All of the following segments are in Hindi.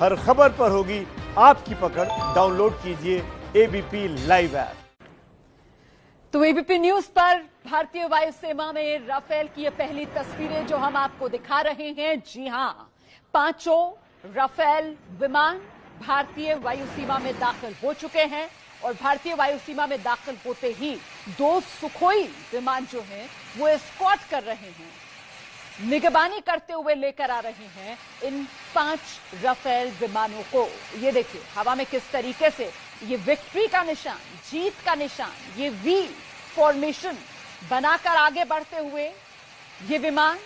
हर खबर पर होगी आपकी पकड़। डाउनलोड कीजिए एबीपी लाइव ऐप। तो एबीपी न्यूज पर भारतीय वायुसेना में राफेल की ये पहली तस्वीरें जो हम आपको दिखा रहे हैं। जी हां, 5 राफेल विमान भारतीय वायुसीमा में दाखिल हो चुके हैं और भारतीय वायुसीमा में दाखिल होते ही 2 सुखोई विमान जो हैं वो एस्कॉर्ट कर रहे हैं, निगरानी करते हुए लेकर आ रहे हैं इन 5 राफेल विमानों को। ये देखिए हवा में किस तरीके से ये विक्ट्री का निशान, जीत का निशान, ये वी फॉर्मेशन बनाकर आगे बढ़ते हुए ये विमान,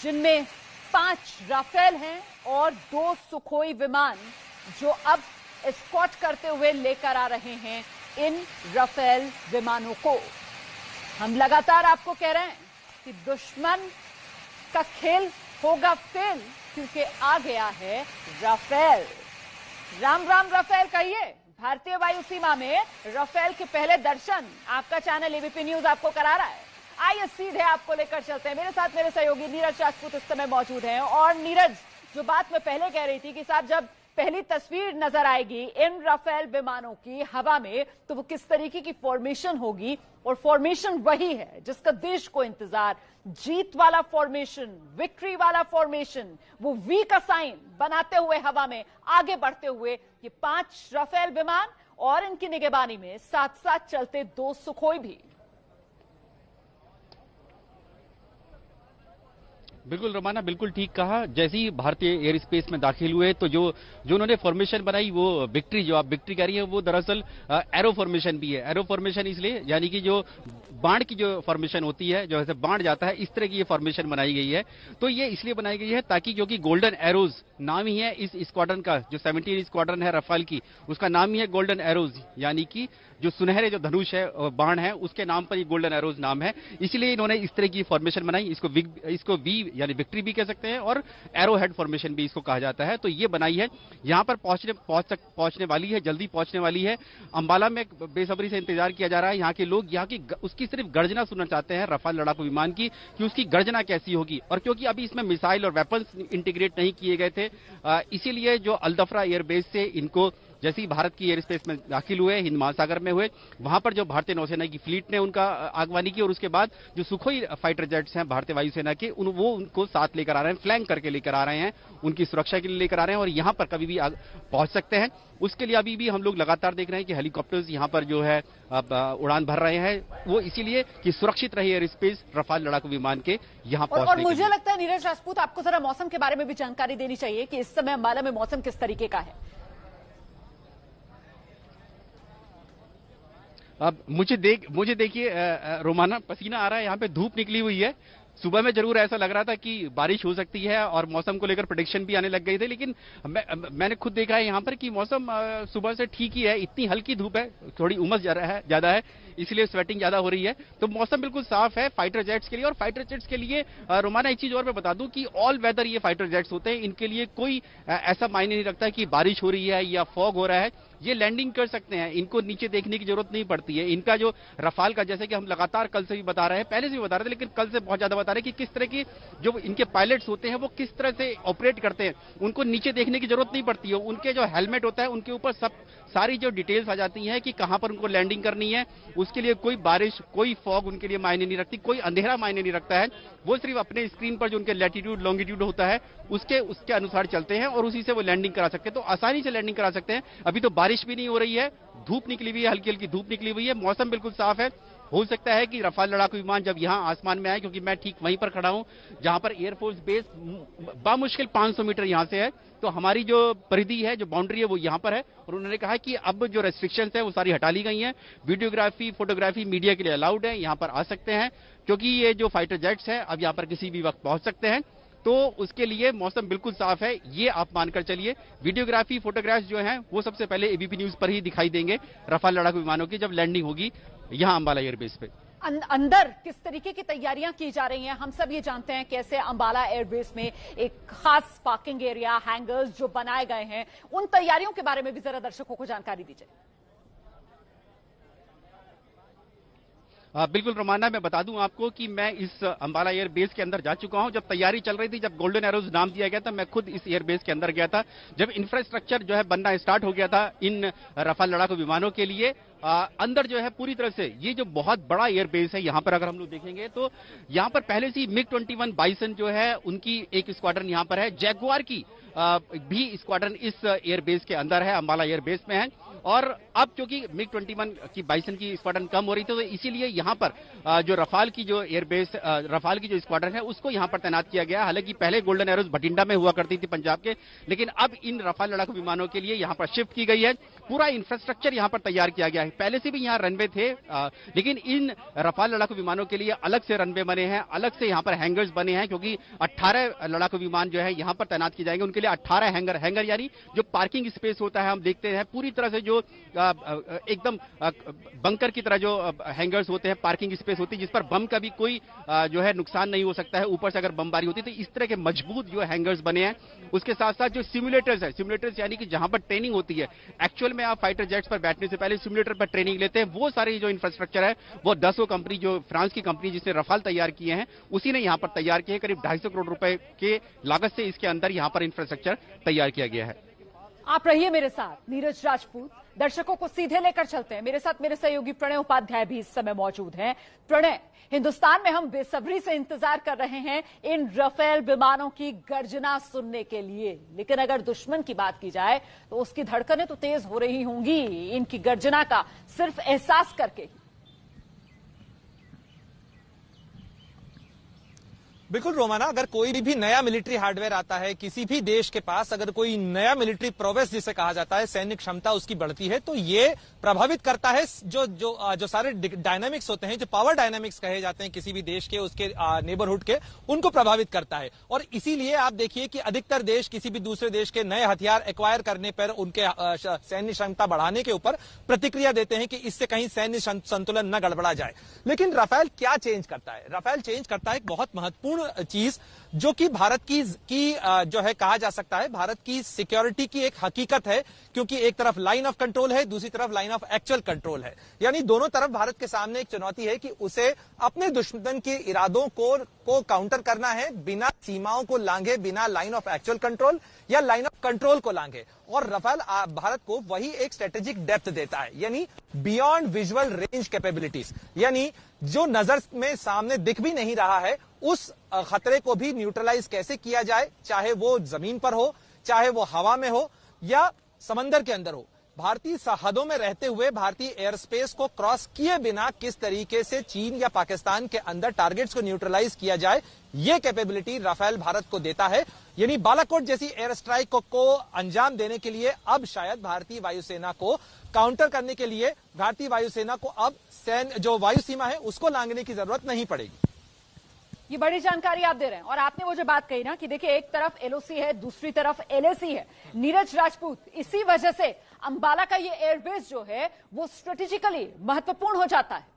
जिनमें 5 राफेल हैं और 2 सुखोई विमान जो अब एस्कॉर्ट करते हुए लेकर आ रहे हैं इन राफेल विमानों को। हम लगातार आपको कह रहे हैं कि दुश्मन का खेल होगा फेल, क्योंकि आ गया है राफेल। राम राम राफेल कहिए। भारतीय वायुसीमा में राफेल के पहले दर्शन आपका चैनल एबीपी न्यूज आपको करा रहा है। आइए सीधे आपको लेकर चलते हैं। मेरे साथ मेरे सहयोगी नीरज राजपूत इस समय मौजूद हैं। और नीरज, जो बात मैं पहले कह रही थी कि साहब जब पहली तस्वीर नजर आएगी इन राफेल विमानों की हवा में तो वो किस तरीके की फॉर्मेशन होगी, और फॉर्मेशन वही है जिसका देश को इंतजार, जीत वाला फॉर्मेशन, विक्ट्री वाला फॉर्मेशन, वो वी का साइन बनाते हुए हवा में आगे बढ़ते हुए ये 5 राफेल विमान और इनकी निगरानी में साथ साथ चलते 2 सुखोई भी। बिल्कुल रोमाना, बिल्कुल ठीक कहा। जैसे ही भारतीय एयर स्पेस में दाखिल हुए तो जो उन्होंने फॉर्मेशन बनाई वो विक्ट्री, जो आप विक्ट्री कह रही है, वो दरअसल एरो फॉर्मेशन भी है। एरो फॉर्मेशन इसलिए यानी कि जो बाण की जो फॉर्मेशन होती है, जो ऐसे बाण जाता है, इस तरह की ये फॉर्मेशन बनाई गई है। तो ये इसलिए बनाई गई है ताकि, क्योंकि गोल्डन एरोज नाम ही है इस स्क्वाड्रन का, जो 17 स्क्वाड्रन है राफेल की, उसका नाम ही है गोल्डन एरोज, यानी कि जो सुनहरे जो धनुष है, बाण है, उसके नाम पर ये गोल्डन एरोज नाम है। इसलिए इन्होंने इस तरह की फॉर्मेशन बनाई। इसको वी यानी विक्ट्री भी कह सकते हैं और एरो हेड फॉर्मेशन भी इसको कहा जाता है। तो ये बनाई है, यहां पर पहुंचने वाली है, जल्दी पहुंचने वाली है। अंबाला में बेसब्री से इंतजार किया जा रहा है। यहाँ के लोग यहाँ की उसकी सिर्फ गर्जना सुनना चाहते हैं, राफेल लड़ाकू विमान की, कि उसकी गर्जना कैसी होगी। और क्योंकि अभी इसमें मिसाइल और वेपन्स इंटीग्रेट नहीं किए गए थे, इसीलिए जो अल्दफ्रा एयरबेस से इनको जैसे ही भारत की एयर स्पेस में दाखिल हुए, हिंद महासागर में हुए, वहां पर जो भारतीय नौसेना की फ्लीट ने उनका आगवानी की और उसके बाद जो सुखोई फाइटर जेट्स हैं भारतीय वायुसेना के, वो उनको साथ लेकर आ रहे हैं, फ्लैंक करके लेकर आ रहे हैं, उनकी सुरक्षा के लिए लेकर आ रहे हैं और यहां पर कभी भी पहुंच सकते हैं। उसके लिए अभी भी हम लोग लगातार देख रहे हैं कि हेलीकॉप्टर्स यहां पर जो है अब उड़ान भर रहे हैं, वो इसीलिए कि सुरक्षित रहे एयर स्पेस राफेल लड़ाकू विमान के यहां पहुंचने और मुझे लगता है नीरज राजपूत, आपको जरा मौसम के बारे में भी जानकारी देनी चाहिए कि इस समय अंबाला में मौसम किस तरीके का है। अब मुझे देखिए रोमाना, पसीना आ रहा है, यहाँ पे धूप निकली हुई है। सुबह में जरूर ऐसा लग रहा था कि बारिश हो सकती है और मौसम को लेकर प्रेडिक्शन भी आने लग गई थी, लेकिन मैंने खुद देखा है यहाँ पर कि मौसम सुबह से ठीक ही है। इतनी हल्की धूप है, थोड़ी उमस ज्यादा है, इसलिए स्वेटिंग ज्यादा हो रही है। तो मौसम बिल्कुल साफ है फाइटर जेट्स के लिए। और फाइटर जेट्स के लिए रोमाना एक चीज और मैं बता दूं कि ऑल वेदर ये फाइटर जेट्स होते हैं, इनके लिए कोई ऐसा मायने नहीं रखता कि बारिश हो रही है या फॉग हो रहा है, ये लैंडिंग कर सकते हैं, इनको नीचे देखने की जरूरत नहीं पड़ती है। इनका जो राफेल का, जैसे कि हम लगातार कल से भी बता रहे हैं, पहले से भी बता रहे थे, लेकिन कल से बहुत ज्यादा बता रहे हैं कि किस तरह की जो इनके पायलट्स होते हैं वो किस तरह से ऑपरेट करते हैं, उनको नीचे देखने की जरूरत नहीं पड़ती है। उनके जो हेलमेट होता है उनके ऊपर सारी जो डिटेल्स आ जाती हैं कि कहां पर उनको लैंडिंग करनी है। उसके लिए कोई बारिश, कोई फॉग उनके लिए मायने नहीं रखती, कोई अंधेरा मायने नहीं रखता है। वो सिर्फ अपने स्क्रीन पर जो उनके लैटिट्यूड लॉन्गिट्यूड होता है उसके अनुसार चलते हैं और उसी से वो लैंडिंग करा सकते हैं। तो आसानी से लैंडिंग करा सकते हैं। अभी तो बारिश भी नहीं हो रही है, धूप निकली हुई है, हल्की हल्की धूप निकली हुई है, मौसम बिल्कुल साफ है। हो सकता है कि राफेल लड़ाकू विमान जब यहां आसमान में आए, क्योंकि मैं ठीक वहीं पर खड़ा हूं जहां पर एयरफोर्स बेस बामुश्किल 500 मीटर यहां से है, तो हमारी जो परिधि है, जो बाउंड्री है, वो यहां पर है। और उन्होंने कहा कि अब जो रेस्ट्रिक्शंस है वो सारी हटा ली गई हैं, वीडियोग्राफी, फोटोग्राफी मीडिया के लिए अलाउड है, यहां पर आ सकते हैं, क्योंकि ये जो फाइटर जेट्स है अब यहां पर किसी भी वक्त पहुंच सकते हैं। तो उसके लिए मौसम बिल्कुल साफ है, ये आप मानकर चलिए। वीडियोग्राफी, फोटोग्राफ्स जो हैं वो सबसे पहले एबीपी न्यूज पर ही दिखाई देंगे राफेल लड़ाकू विमानों की जब लैंडिंग होगी यहां अंबाला एयरबेस पे। अंदर किस तरीके की तैयारियां की जा रही हैं, हम सब ये जानते हैं कैसे अंबाला एयरबेस में एक खास पार्किंग एरिया, हैंगर्स जो बनाए गए हैं, उन तैयारियों के बारे में भी जरा दर्शकों को जानकारी दीजिए। बिल्कुल रोमाना, मैं बता दूं आपको कि मैं इस अंबाला एयर बेस के अंदर जा चुका हूं। जब तैयारी चल रही थी, जब गोल्डन एरोज नाम दिया गया था, मैं खुद इस एयर बेस के अंदर गया था। जब इंफ्रास्ट्रक्चर जो है बनना स्टार्ट हो गया था इन रफाल लड़ाकू विमानों के लिए, अंदर जो है पूरी तरह से ये जो बहुत बड़ा एयर बेस है, यहां पर अगर हम लोग देखेंगे तो यहां पर पहले से ही MiG-21 बाइसन जो है उनकी एक स्क्वाड्रन यहां पर है। जैगुआर की भी स्क्वाड्रन इस एयर बेस के अंदर है, अंबाला एयर बेस में है। और अब क्योंकि MiG-21 की बाइसन की स्क्वाड्रन कम हो रही थी, तो इसीलिए यहां पर जो रफाल की जो एयरबेस रफाल की जो स्क्वाड्रन है उसको यहां पर तैनात किया गया। हालांकि पहले गोल्डन एरोज भटिंडा में हुआ करती थी पंजाब के, लेकिन अब इन रफाल लड़ाकू विमानों के लिए यहां पर शिफ्ट की गई है। पूरा इंफ्रास्ट्रक्चर यहां पर तैयार किया गया है। पहले से भी यहां रनवे थे, लेकिन इन रफाल लड़ाकू विमानों के लिए अलग से रनवे बने हैं, अलग से यहां पर हैंगर्स बने हैं, क्योंकि 18 लड़ाकू विमान जो है यहां पर तैनात किए जाएंगे। उनके लिए 18 हैंगर यानी जो पार्किंग स्पेस होता है, हम देखते हैं पूरी तरह से जो एकदम बंकर की तरह जो हैंगर्स होते हैं, पार्किंग स्पेस होती है जिस पर बम का भी कोई जो है नुकसान नहीं हो सकता है। ऊपर से अगर बमबारी होती है तो इस तरह के मजबूत जो हैंगर्स बने हैं। उसके साथ साथ जो सिमुलेटर्स है, सिमुलेटर्स यानी कि जहां पर ट्रेनिंग होती है, एक्चुअल में आप फाइटर जेट्स पर बैठने से पहले सिमुलेटर पर ट्रेनिंग लेते हैं, वो सारी जो इंफ्रास्ट्रक्चर है वो दसो कंपनी, जो फ्रांस की कंपनी जिसने रफाल तैयार किए हैं, उसी ने यहां पर तैयार किए हैं। करीब 250 करोड़ रुपए के लागत से इसके अंदर यहां पर इंफ्रास्ट्रक्चर तैयार किया गया है। आप रहिए मेरे साथ, नीरज राजपूत। दर्शकों को सीधे लेकर चलते हैं। मेरे साथ मेरे सहयोगी प्रणय उपाध्याय भी इस समय मौजूद हैं। प्रणय, हिंदुस्तान में हम बेसब्री से इंतजार कर रहे हैं इन राफेल विमानों की गर्जना सुनने के लिए, लेकिन अगर दुश्मन की बात की जाए तो उसकी धड़कनें तो तेज हो रही होंगी इनकी गर्जना का सिर्फ एहसास करके। बिल्कुल रोमाना, अगर कोई भी नया मिलिट्री हार्डवेयर आता है किसी भी देश के पास, अगर कोई नया मिलिट्री प्रोग्रेस जिसे कहा जाता है, सैन्य क्षमता उसकी बढ़ती है, तो ये प्रभावित करता है जो सारे डायनामिक्स होते हैं, जो पावर डायनामिक्स कहे जाते हैं किसी भी देश के, उसके नेबरहुड के, उनको प्रभावित करता है। और इसीलिए आप देखिए कि अधिकतर देश किसी भी दूसरे देश के नए हथियार एक्वायर करने पर, उनके सैन्य क्षमता बढ़ाने के ऊपर प्रतिक्रिया देते हैं कि इससे कहीं सैन्य संतुलन न गड़बड़ा जाए। लेकिन राफेल क्या चेंज करता है? राफेल चेंज करता है एक बहुत महत्वपूर्ण चीज, जो कि भारत की जो है कहा जा सकता है भारत की सिक्योरिटी की एक हकीकत है, क्योंकि एक तरफ लाइन ऑफ कंट्रोल है, दूसरी तरफ लाइन ऑफ एक्चुअल कंट्रोल है। यानी दोनों तरफ भारत के सामने एक चुनौती है कि उसे अपने दुश्मन के इरादों को काउंटर करना है, बिना सीमाओं को लांघे, बिना लाइन ऑफ एक्चुअल कंट्रोल या लाइन ऑफ कंट्रोल को लांघे। और राफेल भारत को वही एक स्ट्रेटेजिक डेप्थ देता है, यानी बियॉन्ड विजुअल रेंज कैपेबिलिटीज, यानी जो नजर में सामने दिख भी नहीं रहा है उस खतरे को भी न्यूट्रलाइज कैसे किया जाए, चाहे वो जमीन पर हो, चाहे वो हवा में हो या समंदर के अंदर हो। भारतीय सरहदों में रहते हुए, भारतीय एयर स्पेस को क्रॉस किए बिना किस तरीके से चीन या पाकिस्तान के अंदर टारगेट्स को न्यूट्रलाइज किया जाए, यह कैपेबिलिटी राफेल भारत को देता है। यानी बालाकोट जैसी एयर स्ट्राइक को अंजाम देने के लिए अब शायद भारतीय वायुसेना को काउंटर करने के लिए भारतीय वायुसेना को अब जो वायु सीमा है उसको लांघने की जरूरत नहीं पड़ेगी। ये बड़ी जानकारी आप दे रहे हैं। और आपने वो जो बात कही ना कि देखिए एक तरफ एलओसी है, दूसरी तरफ एलएसी है। नीरज राजपूत, इसी वजह से अंबाला का ये एयरबेस जो है वो स्ट्रेटेजिकली महत्वपूर्ण हो जाता है।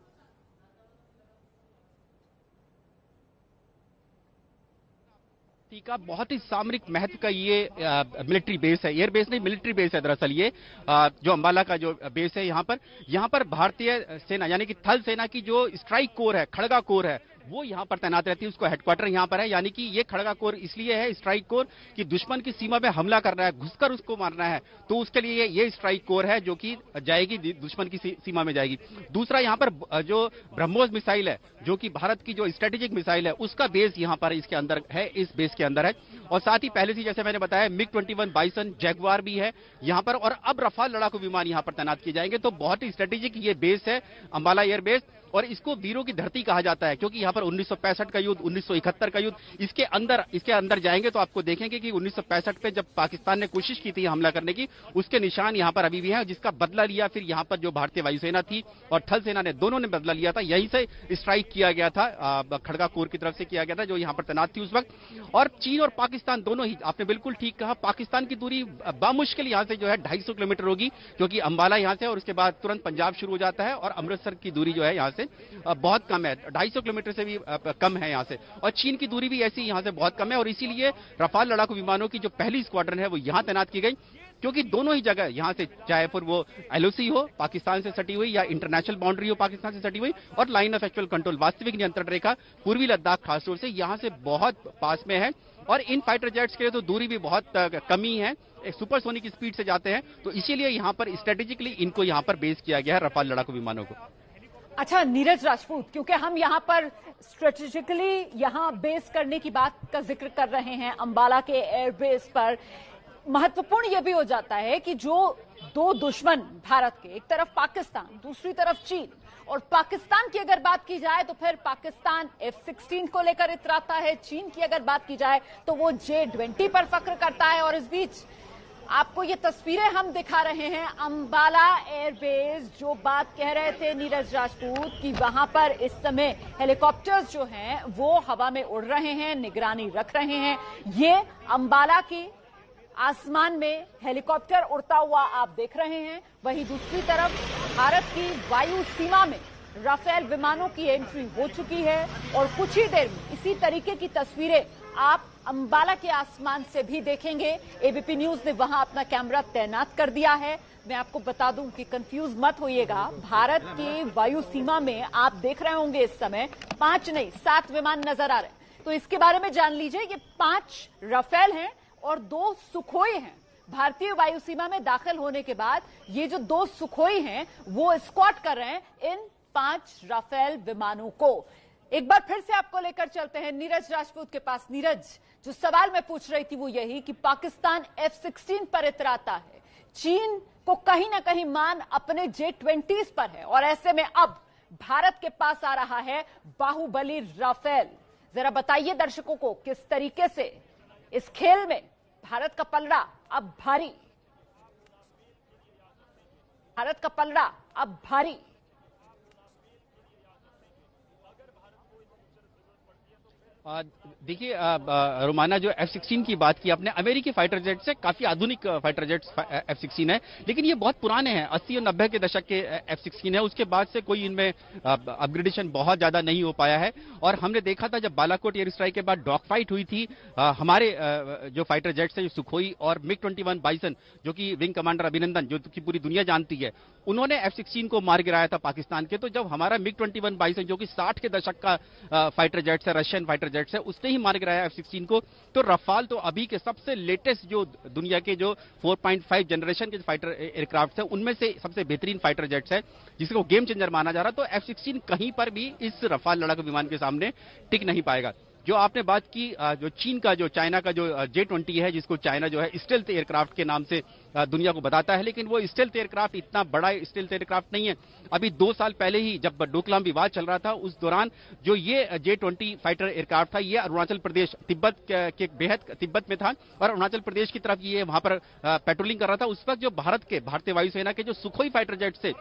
का बहुत ही सामरिक महत्व का ये मिलिट्री बेस है, एयरबेस नहीं मिलिट्री बेस है दरअसल ये जो अंबाला का जो बेस है। यहाँ पर भारतीय सेना यानी कि थल सेना की जो स्ट्राइक कोर है, खड़गा कोर है, वो यहाँ पर तैनात रहती है। उसको हेडक्वार्टर यहाँ पर है। यानी कि ये खड़गा कोर इसलिए है, स्ट्राइक कोर, कि दुश्मन की सीमा में हमला करना है, घुसकर उसको मारना है, तो उसके लिए ये स्ट्राइक कोर है जो कि जाएगी, दुश्मन की सीमा में जाएगी। दूसरा, यहाँ पर जो ब्रह्मोस मिसाइल है, जो कि भारत की जो स्ट्रेटेजिक मिसाइल है, उसका बेस यहाँ पर इसके अंदर है, इस बेस के अंदर है। और साथ ही पहले से जैसे मैंने बताया MiG-21 बाइसन, जैगुआर भी है यहाँ पर, और अब रफाल लड़ाकू विमान यहाँ पर तैनात किए जाएंगे। तो बहुत ही स्ट्रेटेजिक ये बेस है अंबाला एयरबेस, और इसको वीरों की धरती कहा जाता है, क्योंकि यहाँ पर 1965 का युद्ध, 1971 का युद्ध, इसके अंदर जाएंगे तो आपको देखेंगे कि 1965 पे जब पाकिस्तान ने कोशिश की थी हमला करने की, उसके निशान यहाँ पर अभी भी हैं, जिसका बदला लिया फिर यहाँ पर जो भारतीय वायुसेना थी और थल सेना ने, दोनों ने बदला लिया था। यहीं से स्ट्राइक किया गया था, खड़गा कोर की तरफ से किया गया था, जो यहाँ पर तैनात थी उस वक्त। और चीन और पाकिस्तान दोनों ही, आपने बिल्कुल ठीक कहा, पाकिस्तान की दूरी बामुश्किल यहाँ से जो है 250 किलोमीटर होगी, क्योंकि अंबाला यहाँ से और उसके बाद तुरंत पंजाब शुरू हो जाता है, और अमृतसर की दूरी जो है यहाँ से बहुत कम है, 250 किलोमीटर से भी कम है यहाँ से। और चीन की दूरी भी ऐसी यहाँ से बहुत कम है, और इसीलिए रफाल लड़ाकू विमानों की जो पहली स्क्वाड्रन है वो यहाँ तैनात की गई। क्योंकि दोनों ही जगह यहां से, चाहे फिर वो एलओसी हो पाकिस्तान से सटी हुई या इंटरनेशनल बाउंड्री हो पाकिस्तान से सटी हुई, और लाइन ऑफ एक्चुअल कंट्रोल वास्तविक नियंत्रण रेखा पूर्वी लद्दाख खासतौर से यहां से बहुत पास में है। और इन फाइटर जेट्स के लिए तो दूरी भी बहुत कमी है, सुपरसोनिक स्पीड से जाते हैं, तो इसीलिए यहां पर स्ट्रेटेजिकली इनको यहां पर बेस किया गया है रफाल लड़ाकू विमानों को। अच्छा नीरज राजपूत, क्योंकि हम यहाँ पर स्ट्रेटेजिकली यहाँ बेस करने की बात का जिक्र कर रहे हैं अंबाला के एयरबेस पर, महत्वपूर्ण यह भी हो जाता है कि जो दो दुश्मन भारत के, एक तरफ पाकिस्तान दूसरी तरफ चीन, और पाकिस्तान की अगर बात की जाए तो फिर पाकिस्तान F-16 को लेकर इतराता है, चीन की अगर बात की जाए तो वो J-20 पर फख्र करता है। और इस बीच आपको ये तस्वीरें हम दिखा रहे हैं अंबाला एयरबेस, जो बात कह रहे थे नीरज राजपूत कि वहां पर इस समय हेलीकॉप्टर्स जो हैं वो हवा में उड़ रहे हैं, निगरानी रख रहे हैं। ये अंबाला की आसमान में हेलीकॉप्टर उड़ता हुआ आप देख रहे हैं। वहीं दूसरी तरफ भारत की वायु सीमा में राफेल विमानों की एंट्री हो चुकी है और कुछ ही देर में इसी तरीके की तस्वीरें आप अंबाला के आसमान से भी देखेंगे। एबीपी न्यूज ने वहां अपना कैमरा तैनात कर दिया है। मैं आपको बता दूं कि कंफ्यूज मत होइएगा, भारत की वायु सीमा में आप देख रहे होंगे इस समय 5 नहीं 7 विमान नजर आ रहे हैं। तो इसके बारे में जान लीजिए, ये 5 राफेल हैं और 2 सुखोई हैं। भारतीय वायु सीमा में दाखिल होने के बाद ये जो 2 सुखोई हैं वो स्क्वाड कर रहे हैं इन 5 राफेल विमानों को। एक बार फिर से आपको लेकर चलते हैं नीरज राजपूत के पास। नीरज, जो सवाल मैं पूछ रही थी वो यही कि पाकिस्तान F-16 पर इतराता है, चीन को कहीं ना कहीं मान अपने J-20 पर है, और ऐसे में अब भारत के पास आ रहा है बाहुबली राफेल। जरा बताइए दर्शकों को किस तरीके से इस खेल में भारत का पलड़ा अब भारी, भारत का पलड़ा अब भारी। देखिए रोमाना, जो F-16 की बात की आपने, अमेरिकी फाइटर जेट से काफी आधुनिक फाइटर जेट्स F-16 है, लेकिन ये बहुत पुराने हैं, 80 और 90 के दशक के F-16 है। उसके बाद से कोई इनमें अपग्रेडेशन बहुत ज्यादा नहीं हो पाया है। और हमने देखा था जब बालाकोट एयर स्ट्राइक के बाद डॉग फाइट हुई थी, हमारे जो फाइटर जेट्स है, सुखोई और MiG-21 बाइसन, जो कि विंग कमांडर अभिनंदन, जो कि पूरी दुनिया जानती है, उन्होंने F-16 को मार गिराया था पाकिस्तान के। तो जब हमारा MiG-21 बाइसन, जो कि 60 के दशक का फाइटर जेट्स है, रशियन फाइटर जेट्स है, उसने ही मार गिराया F-16 को, तो रफाल तो अभी के सबसे लेटेस्ट जो दुनिया के जो 4.5 जनरेशन के फाइटर एयरक्राफ्ट है उनमें से सबसे बेहतरीन फाइटर जेट्स है, जिसको गेम चेंजर माना जा रहा। तो F-16 कहीं पर भी इस रफाल लड़ाकू विमान के सामने टिक नहीं पाएगा। जो आपने बात की, जो चीन का, जो चाइना का जो J-20 है, जिसको चाइना जो है स्टेल्थ एयरक्राफ्ट के नाम से दुनिया को बताता है, लेकिन वो स्टेल्थ एयरक्राफ्ट इतना बड़ा स्टेल्थ एयरक्राफ्ट नहीं है। अभी 2 साल पहले ही जब डोकलाम विवाद चल रहा था, उस दौरान जो ये J-20 फाइटर एयरक्राफ्ट था, ये अरुणाचल प्रदेश तिब्बत के बेहद तिब्बत में था और अरुणाचल प्रदेश की तरफ ये वहां पर पेट्रोलिंग कर रहा था। उस वक्त जो भारतीय वायुसेना के जो सुखोई फाइटर जेट्स थे,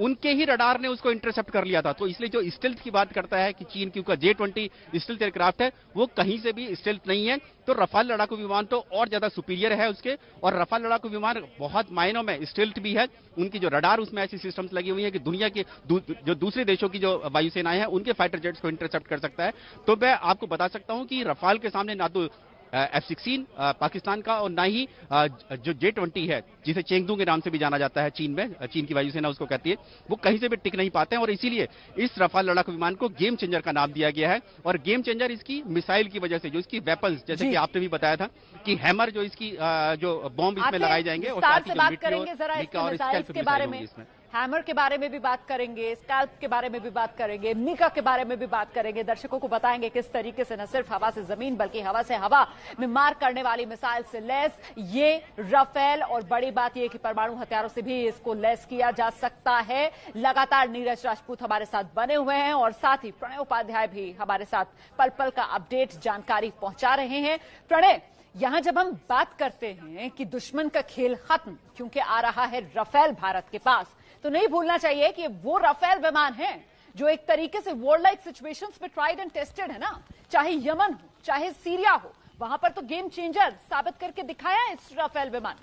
उनके ही रडार ने उसको इंटरसेप्ट कर लिया था। तो इसलिए जो स्टेल्थ की बात करता है कि चीन क्योंकि J-20 स्टेल्थ एयरक्राफ्ट है, वो कहीं से भी स्टेल्थ नहीं है। तो रफाल लड़ाकू विमान तो और ज्यादा सुपीरियर है उसके, और रफाल लड़ाकू विमान बहुत मायनों में स्टेल्थ भी है। उनकी जो रडार, उसमें ऐसी सिस्टम्स लगी हुई है कि दुनिया के जो दूसरे देशों की जो वायुसेनाएं हैं उनके फाइटर जेट्स को इंटरसेप्ट कर सकता है। तो मैं आपको बता सकता हूं कि रफाल के सामने ना तो F-16 पाकिस्तान का और ना ही जो J-20 है, जिसे चेंगदू के नाम से भी जाना जाता है चीन में, चीन की वायुसेना उसको कहती है, वो कहीं से भी टिक नहीं पाते हैं। और इसीलिए इस रफाल लड़ाकू विमान को गेम चेंजर का नाम दिया गया है। और गेम चेंजर इसकी मिसाइल की वजह से, जो इसकी वेपन्स, जैसे कि आपने भी बताया था कि हैमर, जो इसकी जो बॉम्ब इसमें लगाए जाएंगे, और साथ ही बात करेंगे जरा इसके बारे में, हैमर के बारे में भी बात करेंगे, स्कैल्प के बारे में भी बात करेंगे, मिका के बारे में भी बात करेंगे। दर्शकों को बताएंगे किस तरीके से न सिर्फ हवा से जमीन बल्कि हवा से हवा में मार करने वाली मिसाइल से लैस ये राफेल, और बड़ी बात यह कि परमाणु हथियारों से भी इसको लैस किया जा सकता है। लगातार नीरज राजपूत हमारे साथ बने हुए हैं और साथ ही प्रणय उपाध्याय भी हमारे साथ पल पल का अपडेट जानकारी पहुंचा रहे हैं। प्रणय, यहां जब हम बात करते हैं कि दुश्मन का खेल खत्म क्योंकि आ रहा है राफेल भारत के पास, तो नहीं भूलना चाहिए कि वो राफेल विमान है जो एक तरीके से वॉर लाइक सिचुएशंस में ट्राइड एंड टेस्टेड है ना। चाहे यमन हो, चाहे सीरिया हो, वहां पर तो गेम चेंजर साबित करके दिखाया है इस राफेल विमान।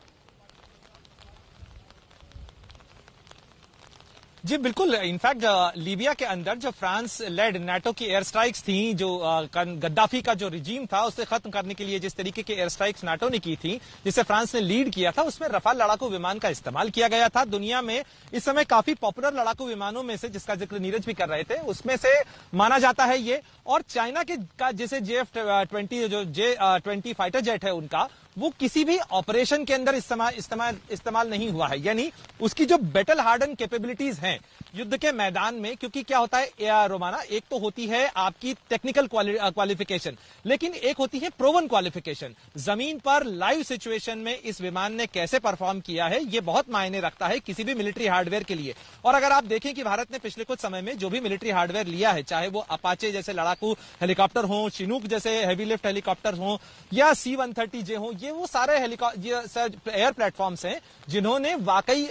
जी बिल्कुल। इनफैक्ट लीबिया के अंदर जो फ्रांस लेड नाटो की एयर स्ट्राइक्स थी, जो गद्दाफी का जो रिजीम था उसे खत्म करने के लिए जिस तरीके की एयर स्ट्राइक्स नाटो ने की थी, जिसे फ्रांस ने लीड किया था, उसमें रफाल लड़ाकू विमान का इस्तेमाल किया गया था। दुनिया में इस समय काफी पॉपुलर लड़ाकू विमानों में से, जिसका जिक्र नीरज भी कर रहे थे, उसमें से माना जाता है ये। और चाइना के का जैसे JF-20 जो J-20 फाइटर जेट है उनका, वो किसी भी ऑपरेशन के अंदर इस्तेमाल नहीं हुआ है। यानी उसकी जो बैटल हार्डन कैपेबिलिटीज हैं युद्ध के मैदान में, क्योंकि क्या होता है रोमाना, एक तो होती है आपकी टेक्निकल क्वालिफिकेशन, लेकिन एक होती है प्रोवन क्वालिफिकेशन। जमीन पर लाइव सिचुएशन में इस विमान ने कैसे परफॉर्म किया है, यह बहुत मायने रखता है किसी भी मिलिट्री हार्डवेयर के लिए। और अगर आप देखें कि भारत ने पिछले कुछ समय में जो भी मिलिट्री हार्डवेयर लिया है, चाहे वो अपाचे जैसे लड़ाकू हेलीकॉप्टर हो, चिनूक जैसे हैवी लिफ्ट हेलीकॉप्टर हो, या C-130J हो, ये वो सारे एयर प्लेटफॉर्म्स हैं जिन्होंने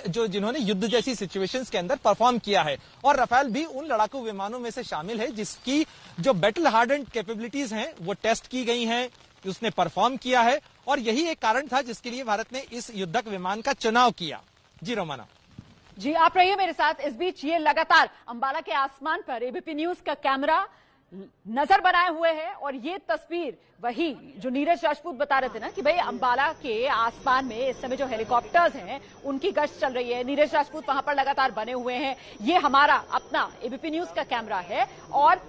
जिन्होंने युद्ध जैसी सिचुएशंस के अंदर परफॉर्म किया है। और राफेल भी उन लड़ाकू विमानों में से शामिल है जिसकी जो बैटल हार्डन कैपेबिलिटीज हैं वो टेस्ट की गई हैं, उसने परफॉर्म किया है। और यही एक कारण था जिसके लिए भारत ने इस युद्धक विमान का चुनाव किया। जी रोमाना। जी आप रहिए मेरे साथ। इस बीच ये लगातार अंबाला के आसमान पर एबीपी न्यूज का कैमरा नजर बनाए हुए है और ये तस्वीर वही जो नीरज राजपूत बता रहे थे ना कि भाई अंबाला के आसमान में इस समय जो हेलीकॉप्टर्स हैं उनकी गश्त चल रही है। नीरज राजपूत वहां पर लगातार बने हुए हैं। ये हमारा अपना एबीपी न्यूज का कैमरा है और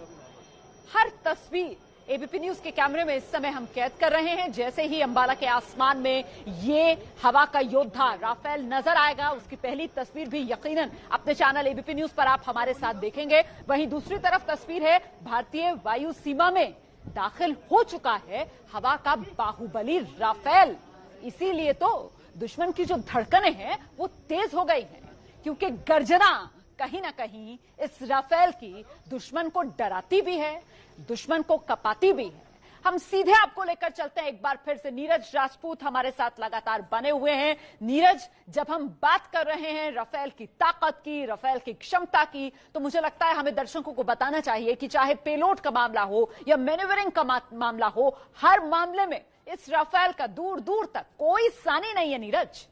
हर तस्वीर एबीपी न्यूज के कैमरे में इस समय हम कैद कर रहे हैं। जैसे ही अंबाला के आसमान में ये हवा का योद्धा राफेल नजर आएगा, उसकी पहली तस्वीर भी यकीनन अपने चैनल एबीपी न्यूज पर आप हमारे साथ देखेंगे। वहीं दूसरी तरफ तस्वीर है भारतीय वायु सीमा में दाखिल हो चुका है हवा का बाहुबली राफेल। इसीलिए तो दुश्मन की जो धड़कनें हैं वो तेज हो गई हैं, क्योंकि गर्जना कहीं ना कहीं इस राफेल की दुश्मन को डराती भी है, दुश्मन को कपाती भी है। हम सीधे आपको लेकर चलते हैं एक बार फिर से। नीरज राजपूत हमारे साथ लगातार बने हुए हैं। नीरज, जब हम बात कर रहे हैं राफेल की ताकत की, राफेल की क्षमता की, तो मुझे लगता है हमें दर्शकों को बताना चाहिए कि चाहे पेलोड का मामला हो या मैन्यूवरिंग का मामला हो, हर मामले में इस राफेल का दूर दूर तक कोई सानी नहीं है। नीरज,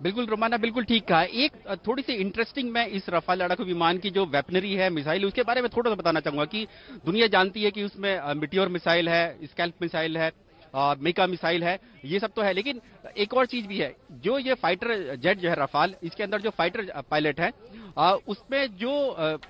बिल्कुल रोमाना, बिल्कुल ठीक कहा। एक थोड़ी सी इंटरेस्टिंग, मैं इस रफाल लड़ाकू विमान की जो वेपनरी है, मिसाइल, उसके बारे में थोड़ा सा बताना चाहूंगा कि दुनिया जानती है कि उसमें मिटियोर मिसाइल है, स्कैल्प मिसाइल है, मेका मिसाइल है, ये सब तो है। लेकिन एक और चीज भी है, जो ये फाइटर जेट जो है रफाल, इसके अंदर जो फाइटर पायलट है उसमें जो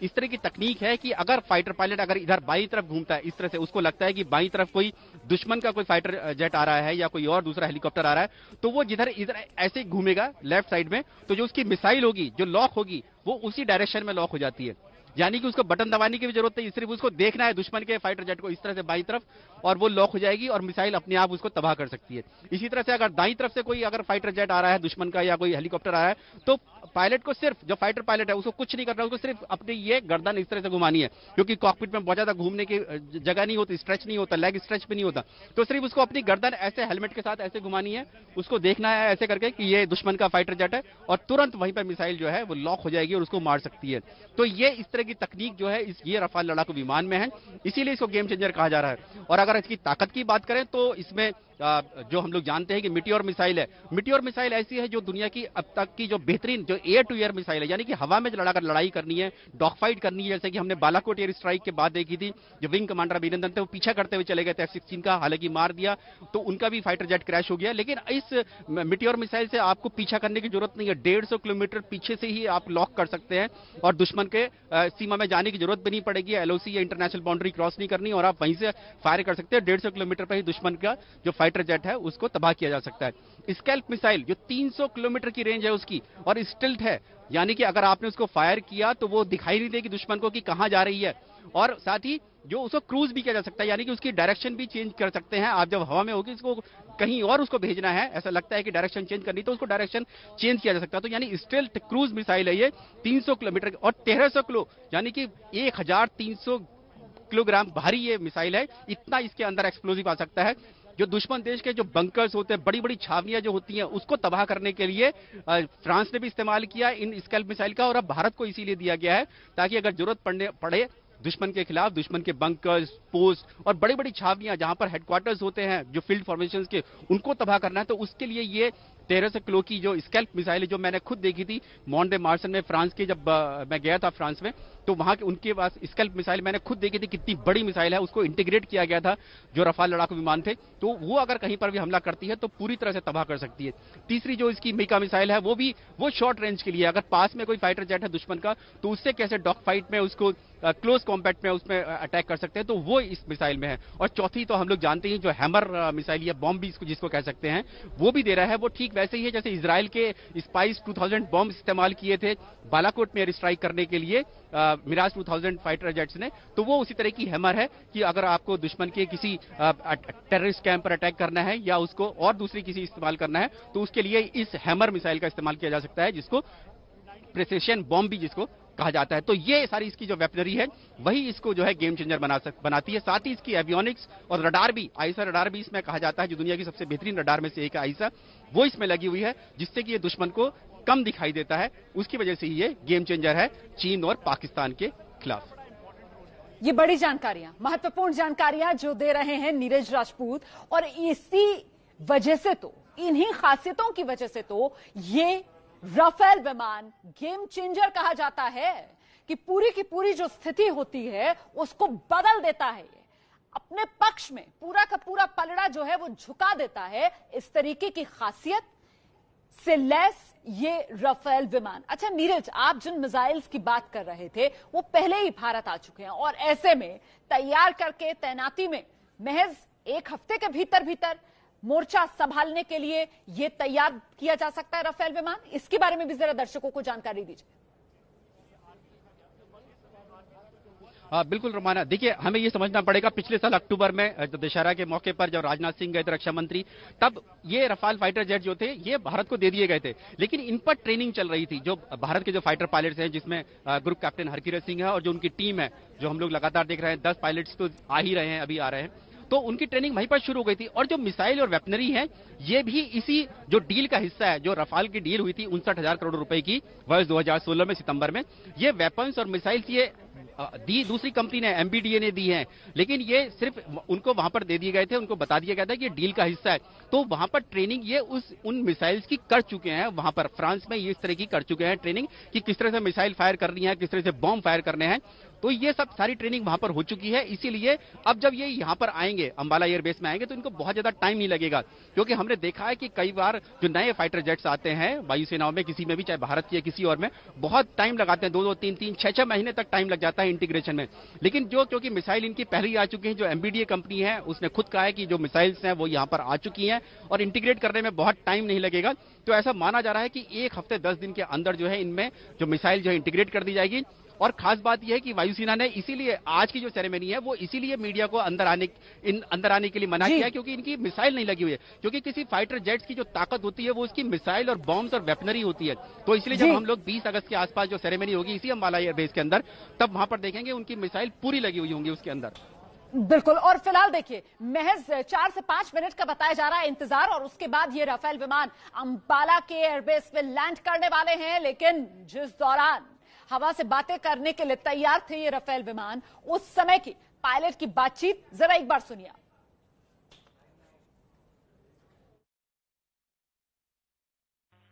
इस तरह की तकनीक है कि अगर फाइटर पायलट अगर इधर बाई तरफ घूमता है, इस तरह से उसको लगता है कि बाई तरफ कोई दुश्मन का कोई फाइटर जेट आ रहा है या कोई और दूसरा हेलीकॉप्टर आ रहा है, तो वो जिधर इधर ऐसे घूमेगा लेफ्ट साइड में, तो जो उसकी मिसाइल होगी, जो लॉक होगी, वो उसी डायरेक्शन में लॉक हो जाती है। यानी कि उसको बटन दबाने की भी जरूरत नहीं, सिर्फ उसको देखना है दुश्मन के फाइटर जेट को इस तरह से बाईं तरफ, और वो लॉक हो जाएगी और मिसाइल अपने आप उसको तबाह कर सकती है। इसी तरह से अगर दाईं तरफ से कोई अगर फाइटर जेट आ रहा है दुश्मन का या कोई हेलीकॉप्टर आ रहा है, तो पायलट को सिर्फ, जो फाइटर पायलट है उसको कुछ नहीं करना, उसको सिर्फ अपनी ये गर्दन इस तरह से घुमानी है, क्योंकि कॉकपिट में बहुत ज्यादा घूमने की जगह नहीं होती, स्ट्रेच नहीं होता, लेग स्ट्रेच भी नहीं होता, तो सिर्फ उसको अपनी गर्दन ऐसे हेलमेट के साथ ऐसे घुमानी है, उसको देखना है ऐसे करके कि ये दुश्मन का फाइटर जेट है, और तुरंत वहीं पर मिसाइल जो है वो लॉक हो जाएगी और उसको मार सकती है। तो ये इस तरह की तकनीक जो है ये रफाल लड़ाकू विमान में है, इसीलिए इसको गेम चेंजर कहा जा रहा है। और अगर इसकी ताकत की बात करें तो इसमें जो हम लोग जानते हैं कि मिटियोर मिसाइल है, मिटियोर मिसाइल ऐसी है जो दुनिया की अब तक की जो बेहतरीन जो एयर टू एयर मिसाइल है, यानी कि हवा में लड़ाकर लड़ाई करनी है, डॉग फाइट करनी है, जैसे कि हमने बालाकोट एयर स्ट्राइक के बाद देखी थी, जो विंग कमांडर अभिनंदन थे वो पीछा करते हुए चले गए थे F-16 का, हालांकि मार दिया, तो उनका भी फाइटर जेट क्रैश हो गया। लेकिन इस मिटियोर मिसाइल से आपको पीछा करने की जरूरत नहीं है, 150 किलोमीटर पीछे से ही आप लॉक कर सकते हैं और दुश्मन के सीमा में जाने की जरूरत भी नहीं पड़ेगी, LOC या इंटरनेशनल बाउंड्री क्रॉस नहीं करनी, और आप वहीं से फायर कर सकते हैं। 150 किलोमीटर पर ही दुश्मन का जो फाइटर जेट है उसको तबाह किया जा सकता है। स्कैल्प मिसाइल जो 300 किलोमीटर की रेंज है उसकी, और स्टिल्ट है, यानी कि अगर आपने उसको फायर किया तो वो दिखाई नहीं देगी दुश्मन को कि कहां जा रही है, और साथ ही जो उसको क्रूज भी किया जा सकता है, यानी कि उसकी डायरेक्शन भी चेंज कर सकते हैं आप। जब हवा में होगी इसको कहीं और उसको भेजना है, ऐसा लगता है कि डायरेक्शन चेंज करनी, तो उसको डायरेक्शन चेंज किया जा सकता है। तो यानी स्टिल्ट क्रूज मिसाइल है ये, 300 किलोमीटर और 1300 किलो, यानी कि 1300 किलोग्राम भारी ये मिसाइल है। इतना इसके अंदर एक्सप्लोजिव आ सकता है, जो दुश्मन देश के जो बंकर्स होते हैं, बड़ी बड़ी छावनियां जो होती हैं, उसको तबाह करने के लिए फ्रांस ने भी इस्तेमाल किया इन स्कैल्प मिसाइल का, और अब भारत को इसीलिए दिया गया है ताकि अगर जरूरत पड़े दुश्मन के खिलाफ, दुश्मन के बंकर्स, पोस्ट और बड़ी बड़ी छावनियां जहां पर हेडक्वार्टर्स होते हैं, जो फील्ड फॉर्मेशंस के, उनको तबाह करना है, तो उसके लिए ये 1300 किलो की जो स्कैल्प मिसाइल है, जो मैंने खुद देखी थी मॉन्ट दे मार्सन में फ्रांस के, जब मैं गया था फ्रांस में, तो वहां के उनके पास स्कैल्प मिसाइल मैंने खुद देखी थी, कितनी बड़ी मिसाइल है। उसको इंटीग्रेट किया गया था जो रफाल लड़ाकू विमान थे, तो वो अगर कहीं पर भी हमला करती है तो पूरी तरह से तबाह कर सकती है। तीसरी जो इसकी मिका मिसाइल है वो शॉर्ट रेंज के लिए, अगर पास में कोई फाइटर जेट है दुश्मन का तो उससे कैसे डॉग फाइट में उसको क्लोज कॉम्बैट में उसमें अटैक कर सकते हैं, तो वो इस मिसाइल में है। और चौथी तो हम लोग जानते हैं जो हैमर मिसाइल या बॉम्ब भी जिसको कह सकते हैं, वो भी दे रहा है। वो ठीक वैसे ही है जैसे इजराइल के स्पाइस 2000 बॉम्ब इस्तेमाल किए थे बालाकोट में एयर स्ट्राइक करने के लिए मिराज 2000 फाइटर जेट्स ने, तो वो उसी तरह की हैमर है कि अगर आपको दुश्मन के किसी टेररिस्ट कैंप पर अटैक करना है या उसको और दूसरी किसी इस्तेमाल करना है, तो उसके लिए इस हैमर मिसाइल का इस्तेमाल किया जा सकता है, जिसको प्रेसिशन बॉम्ब भी जिसको कहा जाता है। तो ये सारी इसकी जो वेपनरी है वही इसको जो है गेम चेंजर बनाती है। साथ ही इसकी एवियोनिक्स और रडार भी, आईसा रडार भी इसमें कहा जाता है, जो दुनिया की सबसे बेहतरीन रडार में से एक है आईसा, वो इसमें लगी हुई है, जिससे कि ये दुश्मन को कम दिखाई देता है। उसकी वजह से ये गेम चेंजर है चीन और पाकिस्तान के खिलाफ। ये बड़ी जानकारियां, महत्वपूर्ण जानकारियां जो दे रहे हैं नीरज राजपूत, और इसी वजह से तो, इन्हीं खासियतों की वजह से तो ये राफेल विमान गेम चेंजर कहा जाता है कि पूरी की पूरी जो स्थिति होती है उसको बदल देता है, अपने पक्ष में पूरा का पूरा पलड़ा जो है वो झुका देता है। इस तरीके की खासियत से लैस ये राफेल विमान। अच्छा नीरज, आप जिन मिसाइल्स की बात कर रहे थे वो पहले ही भारत आ चुके हैं, और ऐसे में तैयार करके तैनाती में महज एक हफ्ते के भीतर मोर्चा संभालने के लिए यह तैयार किया जा सकता है राफेल विमान। इसके बारे में भी जरा दर्शकों को जानकारी दीजिए। बिल्कुल रोमाना, देखिए हमें ये समझना पड़ेगा, पिछले साल अक्टूबर में दशहरा के मौके पर जब राजनाथ सिंह गए थे रक्षा मंत्री, तब ये रफाल फाइटर जेट जो थे ये भारत को दे दिए गए थे, लेकिन इन पर ट्रेनिंग चल रही थी। जो भारत के जो फाइटर पायलट्स हैं, जिसमें ग्रुप कैप्टन हरकिरत सिंह है और जो उनकी टीम है, जो हम लोग लगातार देख रहे हैं, 10 पायलट्स तो आ ही रहे हैं, अभी आ रहे हैं, तो उनकी ट्रेनिंग वहीं पर शुरू हो गई थी। और जो मिसाइल और वेपनरी है ये भी इसी जो डील का हिस्सा है, जो रफाल की डील हुई थी 59,000 करोड़ रुपए की वर्ष 2016 में सितंबर में, ये वेपन्स और मिसाइल्स ये दी दूसरी कंपनी ने, एमबीडीए ने दी है, लेकिन ये सिर्फ उनको वहां पर दे दिए गए थे, उनको बता दिया गया था कि ये डील का हिस्सा है। तो वहां पर ट्रेनिंग ये उन मिसाइल्स की कर चुके हैं, वहां पर फ्रांस में ये इस तरह की कर चुके हैं ट्रेनिंग कि किस तरह से मिसाइल फायर करनी है, किस तरह से बॉम्ब फायर करने हैं। तो ये सब सारी ट्रेनिंग वहां पर हो चुकी है। इसीलिए अब जब ये यहां पर आएंगे, अंबाला एयरबेस में आएंगे, तो इनको बहुत ज्यादा टाइम नहीं लगेगा, क्योंकि हमने देखा है कि कई बार जो नए फाइटर जेट्स आते हैं वायुसेनाओं में, किसी में भी, चाहे भारत की या किसी और में, बहुत टाइम लगाते हैं, 2-2, 3-3, 6-6 महीने तक टाइम लग जाता है इंटीग्रेशन में। लेकिन क्योंकि मिसाइल इनकी पहले ही आ चुकी है, जो एमबीडीए कंपनी है उसने खुद कहा है कि जो मिसाइल्स हैं वो यहां पर आ चुकी हैं और इंटीग्रेट करने में बहुत टाइम नहीं लगेगा। तो ऐसा माना जा रहा है कि 1 हफ्ते 10 दिन के अंदर जो है इनमें जो मिसाइल जो है इंटीग्रेट कर दी जाएगी। और खास बात यह है कि वायुसेना ने इसीलिए आज की जो सेरेमनी है वो इसीलिए मीडिया को अंदर आने के लिए मना किया है, क्योंकि इनकी मिसाइल नहीं लगी हुई है। क्योंकि किसी फाइटर जेट्स की जो ताकत होती है वो उसकी मिसाइल और बॉम्ब्स और वेपनरी होती है। तो इसलिए जब हम लोग 20 अगस्त के आसपास जो सेरेमनी होगी इसी अंबाला एयरबेस के अंदर, तब वहां पर देखेंगे उनकी मिसाइल पूरी लगी हुई होंगी उसके अंदर। बिल्कुल। और फिलहाल देखिए, महज 4 से 5 मिनट का बताया जा रहा है इंतजार, और उसके बाद ये राफेल विमान अंबाला के एयरबेस पे लैंड करने वाले हैं। लेकिन जिस दौरान हवा से बातें करने के लिए तैयार थे ये राफेल विमान, उस समय की पायलट की बातचीत जरा एक बार सुनिए।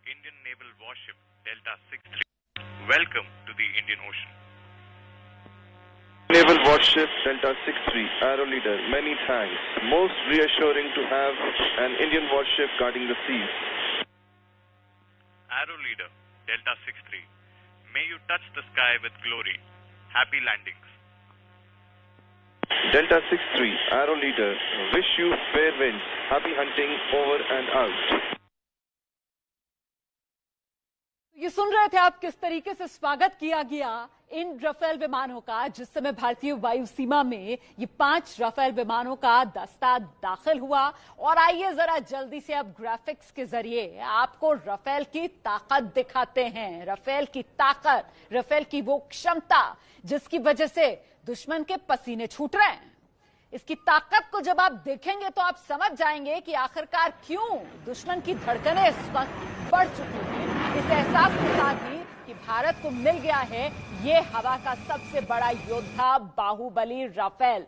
Indian naval warship Delta 63, welcome to the Indian Ocean. Naval warship Delta 63, Arrow Leader, many thanks. Most reassuring to have an Indian warship guarding the seas. Arrow Leader Delta 63, may you touch the sky with glory. Happy landings. Delta 63, Arrow Leader, wish you fair winds. Happy hunting, over and out. ये सुन रहे थे आप किस तरीके से स्वागत किया गया इन राफेल विमानों का, जिस समय भारतीय वायु सीमा में ये 5 राफेल विमानों का दस्ता दाखिल हुआ। और आइए जरा जल्दी से अब ग्राफिक्स के जरिए आपको राफेल की ताकत दिखाते हैं। राफेल की ताकत, राफेल की वो क्षमता जिसकी वजह से दुश्मन के पसीने छूट रहे हैं। इसकी ताकत को जब आप देखेंगे तो आप समझ जाएंगे कि आखिरकार क्यों दुश्मन की धड़कनें इस वक्त बढ़ चुकी हैं। इस एहसास के साथ ही कि भारत को मिल गया है ये हवा का सबसे बड़ा योद्धा बाहुबली राफेल।